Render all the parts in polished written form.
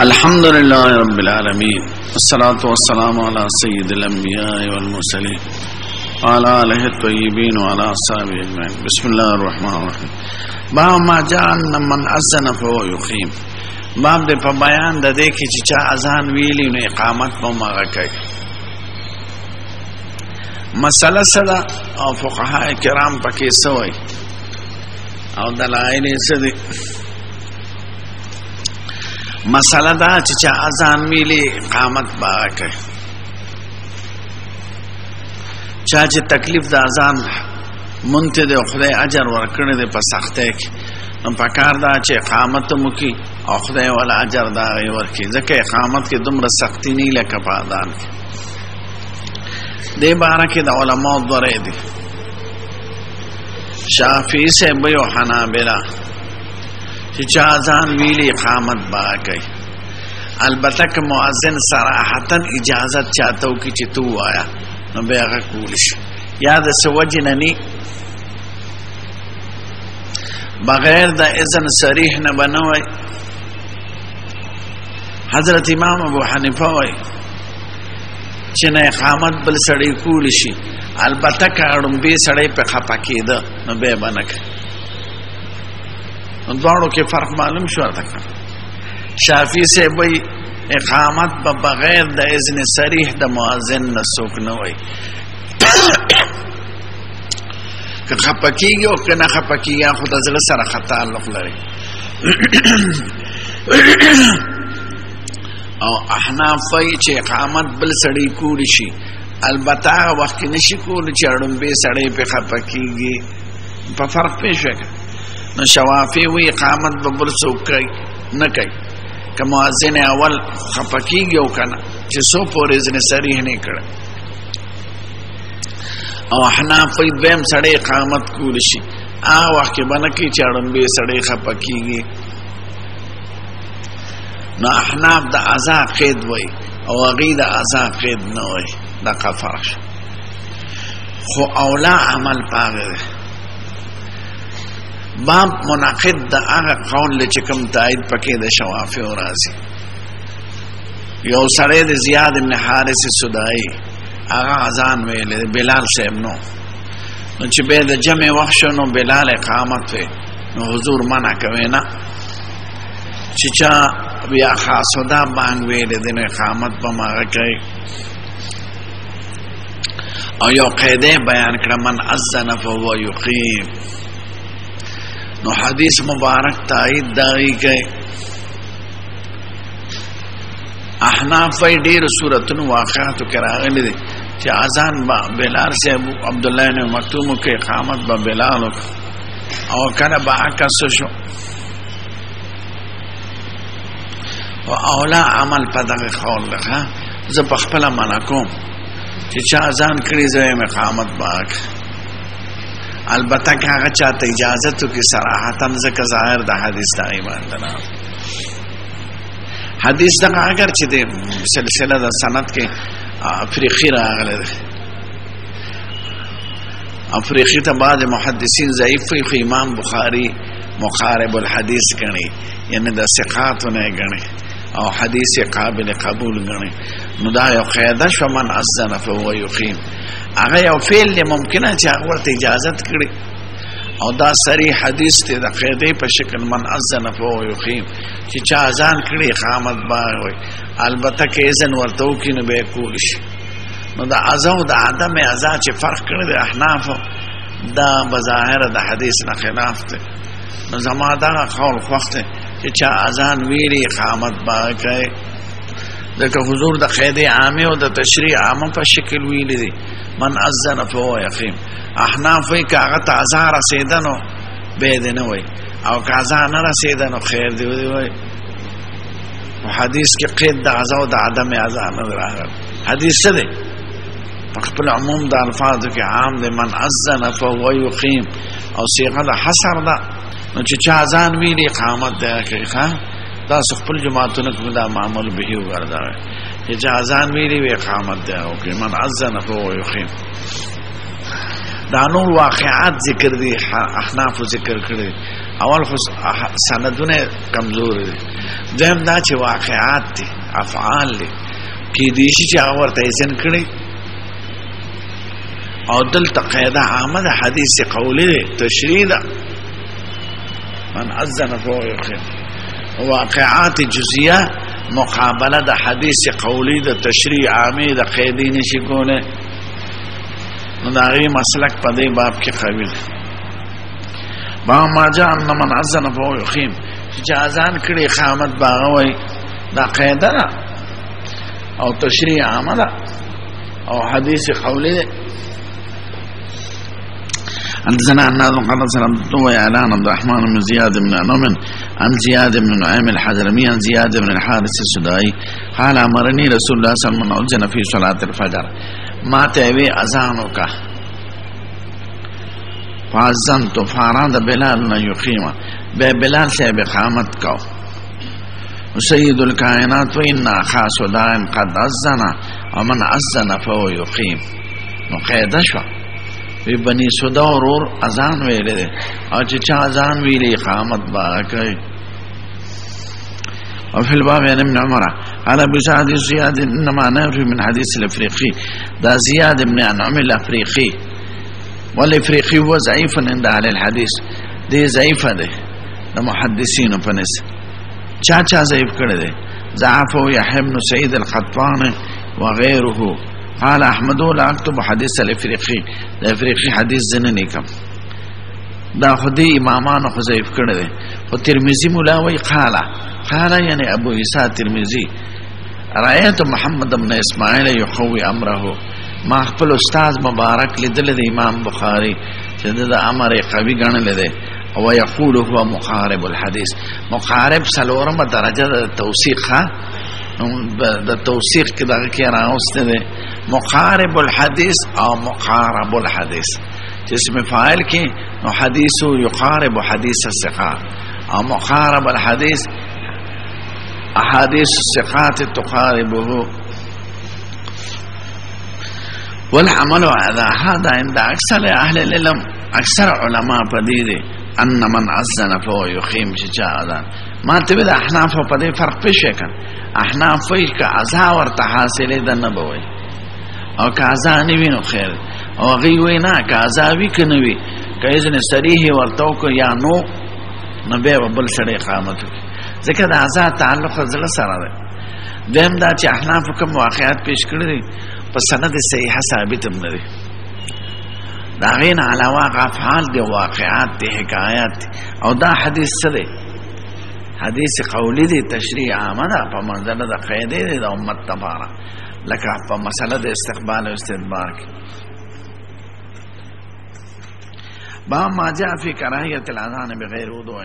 الحمد لله رب العالمين والصلاة والسلام على سيد الأنبياء والمرسلين وعلى آله الطيبين وعلى أصحابه أجمعين. بسم الله الرحمن الرحيم. باب ما جاء أن من أذن فهو يقيم. باب دې په بیان د دې کې چې چا اذان ویلی نو اقامت په ماغه کوي. مسله سره او فقهاء کرام پکې سوي او دلایل یې څه دي. مسله دا چې چا اذان ویلی اقامت باغه کوي. چا چې تکلیف د اذان مونته د خدای اجر ورکړي د په سختۍ کې نو پکار دا چې اقامت مو کی او خدای ولا اجر دا ورکړي. ځکه اقامت کې دومره سختی نه لکه په اذان کې. دې باره کې د علماء دوره دي. شافعي صاحب او حنابلہ چې چا اذان ویلی اقامت باغه کوي. البته که مؤذن صراحتا اجازت چاته وکړي چې تو وایا نو بیا هغه کول شي. یا د سوجه نه بغیر د اذن صریح نه بنوي. حضرت امام ابو حنیفه وای چې نه اقامت بل سړی کول شي. البته که اړمبه سړی په خپه کېده نو به بنک. نو دواړو کې فرق معلوم شو تا. شافعي سے وای اقامت په بغیر د اذن صریح د مؤذن نه څوک نه وای. که خپکیږي او که نه خپکیږي خو د زړه سره خطا تعلق لري. او احناف وایي چې اقامت بل سړی کولی شي. البته هغه وخت کې نشي کولی چې اړومبې سړی پې خپکیږي. په فرق پېښ وکړه. نو شوافي وایي اقامت به بل څوک نه کوي که مؤذن اول خپکیږي او که نه چې څو پورې اذن صریح نه کړی. او احناف وی دویم سړی اقامت کول شي. هغه وخت کې به نه کوي چې اړومبې سړی خفه کېږي. نو احناف د عزا قید وی او هغوی د عزا قید نه وی. دغه فرق شو. خو اولا عمل په هغه دی. باب منعقد د هغه قول چې کوم تایید پکې د شوافیو راځي. یو سړی د زیاد بن حارث سدایی هغه اذان ویل بلال صاحب نو چې به د جمع وخت شو نو بلال اقامت وی نو حضور منع کوي نه چې چا بیا خاصو دا بانګ ویل د اقامت په ماغه کوي. او یو قاعده بیان کړه من اذن فهو یقیم. نو حدیث مبارک تایید داغی کوي. احناف وی ډیر صورتونو واقعاتو کې راغلي دي چې اذان با بلال صاحب عبد الله بن مکتوم کې اقامت با بلال او کله با عکس شو. او اولا عمل په دغه قول ده. زه په خپل معنا کوم چې چا اذان کړی زوی اقامت باک. البته که هغه چاته اجازه تو کې صراحتا ځکه ظاهر د حدیث د ایمان نه. حدیث دغه اگر چې د سلسله د سند کې افریقی راغلی دی. افریقی ته بعض محدثین ضعیف وي خو امام بخاری مقارب الحدیث ګڼي. یعنی د ثقاتو نه ګڼي او حدیث قابل قبول ګڼي. نو دا یو قاعده شو من اذن فهو یقیم. هغه یو فعل دی ممکنه چې هغه ورته اجازت کړي او دا صریح حدیث دی د قاعدې په شکل من اذن فهو یقیم چې چا اذان کړي اقامت باغ وي. البته که اذن ورته وکړي نو به کول شي. نو د اذا او د عدم اذا چې فرق کړی د احناف دا بظاهر د حدیث نه خلاف دی. نو زما دا قول خوښ دی چې چا اذان ویلي اقامت باغ کوي. ځکه حضور د قاعدې عامه او د تشریع عامه په شکل ویلي دي من اذن فهو یقیم. احناف وی که هغه ته اذان رسېده نو به دې نه وی او که اذان نه رسېده نو خیر دی وی. حدیث کې قید د اذا او د عدم اذا نه راغلی. حدیث څه دی؟ په خپل عموم د الفاظو کې عام دی من اذن فهو یقیم او صيغه د حصر ده. نو چې چا اذان ویلي اقامت دی کوي. دا خپل جماعتونو کې دا معمول به وګرځي چې چا اذان ویلي وي اقامت دی او کې من اذن فهو یقیم. دا نور واقعات ذکر دي احناف ذکر کړي. اول خو سندونه کمزور دي دیم دا چې واقعات دي افعال دي کې دي چې هغه ورته ځین کړي او دلته قاعده عامه ده حدیث قولی ده تشریع ده من اذن فهو يقيم واقعات جزئیه مقابله ده حدیث قولی ده تشریع عامی ده قیدی نشي کوله نو دا غي مسلک په دې باب کې قوی ده با ما جاء ان من اذن فهو يقيم چې اذان کړي اقامت باغوي دا قاعده ده او تشریع عامه ده او حدیث قولی ده حدثنا عناد قال سلمت وإعلان عبد الرحمن بن زياد بن نعمان عن زياد بن نعيم الحضرمي عن زياد بن الحارث السدائي قال أمرني رسول الله صلى الله عليه وسلم أن أذن في صلاة الفجر ما تأوي أذانك فأذنت فأراد بلال أن يقيم بلال سے بقامت کو سيد الكائنات وإن أخا سداء قد أذن ومن أذن فهو يقيم مقيدة شو وی بنی سودا ورور اذان ویلې ده او چې چا اذان ویلې اقامت با کوي او فی الباب عن ابن عمر قال ابو سعد زياد انما نافي من حديث الافريقي دا زياد بن انعم الافريقي والافريقي هو ضعيف عند اهل الحديث دي ضعيفه ده د محدثین په نس چا ضعیف کړي ده ضعف يحيى بن سعيد القطان وغيره قال احمد لا اكتب حديث الافريقي الافريقي حديث زنه کم دا خدي امامان خو ضعیف کړي دي او ترمذي مولا وی قال يعني ابو عيسى ترمذي رايت محمد بن اسماعيل يقوي امره ما خپل استاد مبارک لیدل د امام بخاري چې د امر قوي غنل دي او يقول هو مقارب الحديث مقارب سلورمه درجه د توثیق د توثیق کې دغه کې راوسته ده مقارب الحديث او مقارب الحديث چې اسم فاعل کې نو حدیث يقارب حديث الثقات او مقارب الحديث احاديث الثقات تقاربه والعمل على هذا عند اكثر اهل العلم اکثر علماء پدیده ان من اذن فهو يقيم شجاع اذان ما تبي د احناف په دې فرق پېښ کړ احناف وایي ک ازا ورته حاصلې د نه بوي او ک ازا نه وینو خیر او غي وینا ک ازا وی کنه وی ک اذن صریح ورته کو یا نو نبه بل سره اقامت ځکه د ازا تعلق زله سره ده دیم دا چې احناف کوم واقعات پېښ کړی په سند صحیح ثابت هم نه دي دا غین علاوه افعال دی واقعات دی حکایات دی او دا حدیث سره حدیث قولی دی تشریع عامه ده په منځله د قاعده دی د امت لپاره لکه په مسله د استقبال او استدبار کې با ما جاء فی کراهیت الاذان بغیر وضوء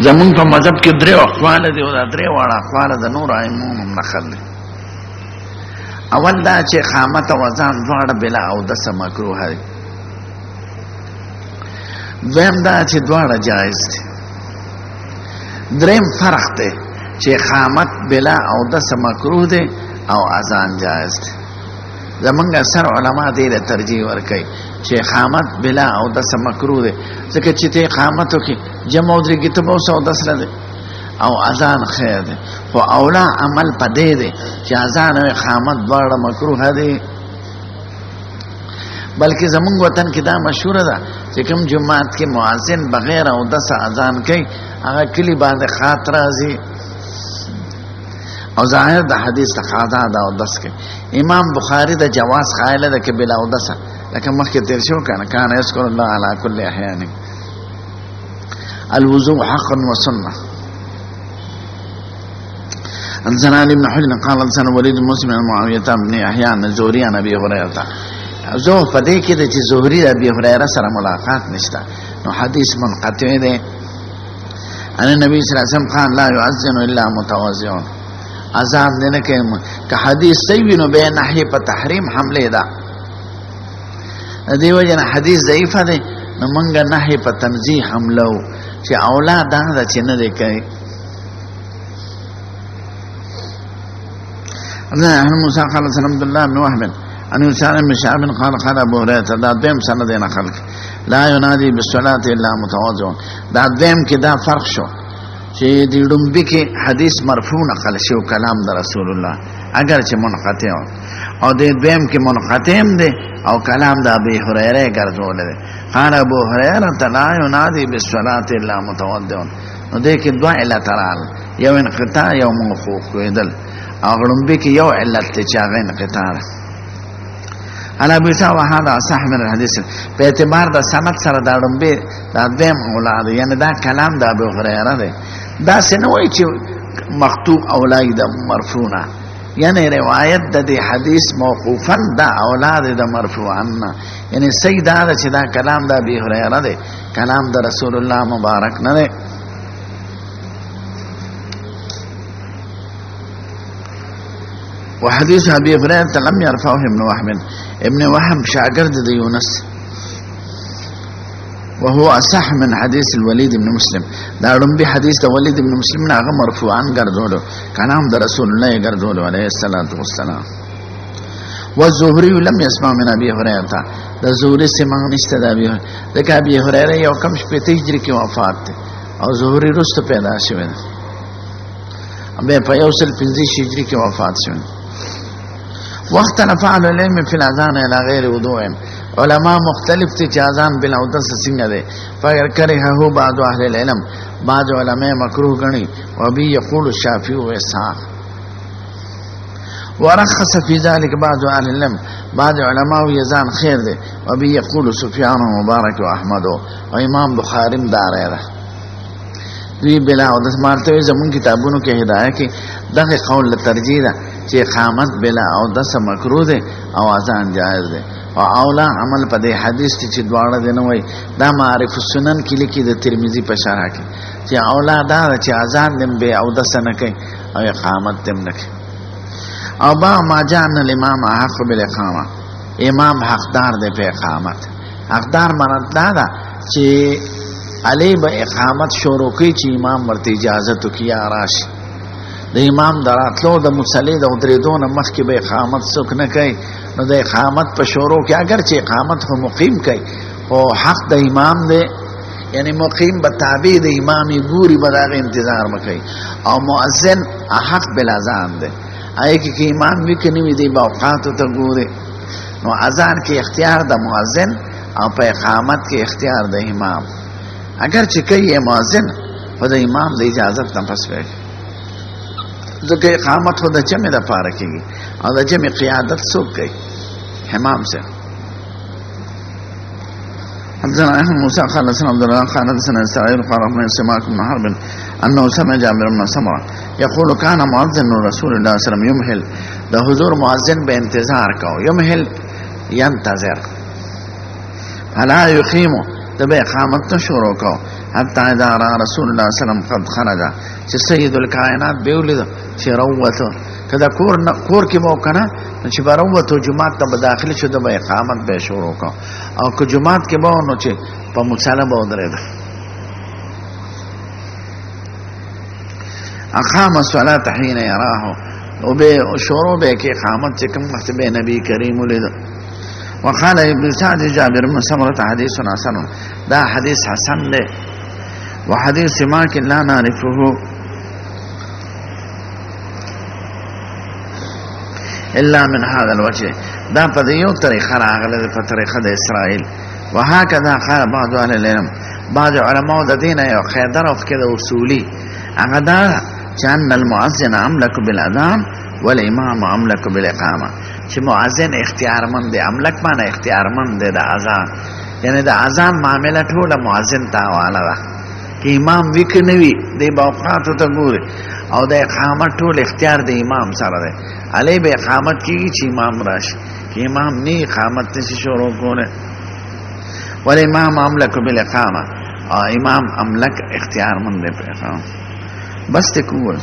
زمون په مذهب کې درې اقوال دي او دا درې واړه اقوال د نور ائمه هم نقل دي اول دا چې قامت او اذان دواړه بلا او د سم مکروه دي دویم دا چې دواړه جایز دي دریم فرق دی چې قامت بلا او د سم مکروه دي او اذان جایز دي زمونږ اکثر علما دې له ترجیح ورکوي چې قامت بلا او د سم مکروه دي ځکه چې ته قامت وکړي جمع او درې کې ته به او د سره دي او اذان خیر دی خو اولا عمل پدې دی چې اذان او اقامت دواړه مکروه دي بلکې زمونږ وطن کې دا مشهور ده چې کوم جمعات کې مؤذن بغیر او د اذان کوي هغه کلی باندې خاطر راځي او ظاهر د حدیث تقاضا ده او دس کې امام بخاری د جواز قائل ده کې بلا او دس لکه مخکې تیر شو کنه کان یذکر الله علی کل احیان الوضوء حق وسنه عن زنان بن حجر قال لسان وليد مسلم عن معاوية بن يحيى عن الزهري عن ابي هريره زه پدې کې د چې زهري د ابي هريره سره ملاقات نشته نو حدیث منقطع دی ان النبي صلی الله علیه وسلم قال لا يؤذن الا متوضئ اذان نه کوي که حدیث صحیح نو به نهي په تحریم حمله ده دیو جن حدیث ضعیف ده نو مونږه نهي په تنزیه حمله چې اولاد دا چې نه دی کوي أن موسى قال سلام الله بن وهب ان يسال بن شعب قال قال ابو هريره دا دیم سند نه خلق لا ينادي بالصلاه الا متواضع دا دیم کې دا فرق شو چې د ډومبي کې حدیث مرفوع نقل شو کلام د رسول الله اگر چې منقطع او د دیم کې منقطع دی او کلام د ابي هريره ګرځول دی قال ابو هريره لا ينادي بالصلاه الا متواضع نو دې کې دوه علت رال یو انقطاع یو موقوف کېدل او ډومبي کې یو علت چې هغه انقطاع انا بیسا وهذا صح من الحديث په اعتبار د سند سره دا ډومبي دا دیم اولاد یعنی دا کلام د ابو هريره دی دا څنګه وایي چې مقطوع اولاد د مرفوعه یعنی روایت د دې حدیث موقوفا دا اولاد د مرفوعا یعنی سیدا چې دا کلام د ابي هريره دی کلام د رسول الله مبارک نه دی وحديث ابي هريره لم يرفعه ابن وهب شاگرد د یونس وهو اصح من حديث الوليد بن مسلم دا ډومبي حدیث د ولید بن مسلم نه هغه مرفوعا ګرځولو کلام د رسول الله ګرځولو عليه الصلاه والسلام والزهري لم يسمع من ابي هريره د زهري سمع نشته د ابي هريره یو کم شپته هجری کې وفات ده او زهري رست پیدا شوی به په یو سل 15 هجری کې وفات شوی واختلف اهل العلم في الاذان الى غير وضوء علماء مختلف تھی چې اذان بلا وضو څنګه ده فكرهه بعض اهل العلم بعض علماء مکروه غني وبي يقول الشافعي واسحاق ورخص في ذلك بعض اهل العلم بعض علماء يزان خير ده وبي يقول سفيان ومبارك واحمد وامام بخاري داره دوی بلا او د مارته زمون کتابونو کې هدايه کې دغه قول ترجیح ده چې اقامت بلا او د مکروه ده او اذان جائز ده او اولا عمل په دې حدیث چې دواړه دي نو وي دا معرف السنن کې لیکي د ترمذی په شرح کې چې اولا دا چې اذان دم به او د سنه کې او اقامت دم نه کې او با ما جان الامام حق بالاقامه امام حقدار دی په اقامت حقدار مراد دا چې علی به اقامت شروع کوي چې امام ورته اجازه تو کیا راشي د امام دراتلو د مصلی د درېدون مخکې به اقامت څوک نه کوي نو د اقامت په شروع کې اگر چې اقامت خو مقیم کوي او حق د امام دی یعنی مقیم به تابع د امام ګوري به دغه انتظار وکړي او مؤذن حق بالاذان دی آی کې امام وی کني وي دی په اوقات ته ګوري نو اذان کې اختیار د مؤذن او په اقامت کې اختیار د امام اگر چې کوي مؤذن په د امام د اجازه تنفس کوي ځکه اقامت خو د جمع د پاره کېږي او د جمع قیادت څوک کوي امام سے حدثنا موسى قال حدثنا عبد الله قال حدثنا اسرائيل قال من سماك بن حرب انه سمع جابر بن سمره يقول كان مؤذن رسول الله صلى الله عليه وسلم يمهل ده حضور مؤذن به انتظار کو يمهل ينتظر فلا يقيم تبع اقامت شروع کو حتى اذا را رسول الله صلى الله عليه وسلم قد خرج چې سید الکائنات به ولید چې روته کدا کور کې مو کنه چې باروته جمعه ته داخل شو د اقامت به شروع کو او که جمعه کې به نو چې په مصالحه به درېد اقام الصلاه حين يراه او به شروع به کې اقامت چې کوم وخت به نبی کریم ولید وقال ابن سعد جابر بن سمره حديث حسن دا حديث حسن له وحديث سماك لا نعرفه الا من هذا الوجه دا په یو طریقه راغله په طریقه د اسرائیل وهكذا قال بعض اهل العلم بعض علماء د دین یو خیدر او کده اصولي هغه دا چې ان المؤذن املك بالاذان والامام املك بالاقامه چې مؤذن اختیارمند دی املک معنی اختیارمند دی د اذان یعنی د اذان معاملې ټول مؤذن ته حواله ده چې امام وکنوي د اوقات ته ګوري او د اقامت ټول اختیار د امام سره ده علی به اقامت کیږي چې امام راشي چې امام نه اقامت نشي شروع کوله ول امام املک بالاقامه او امام املک اختیارمند دی په اقامت بس ته کوول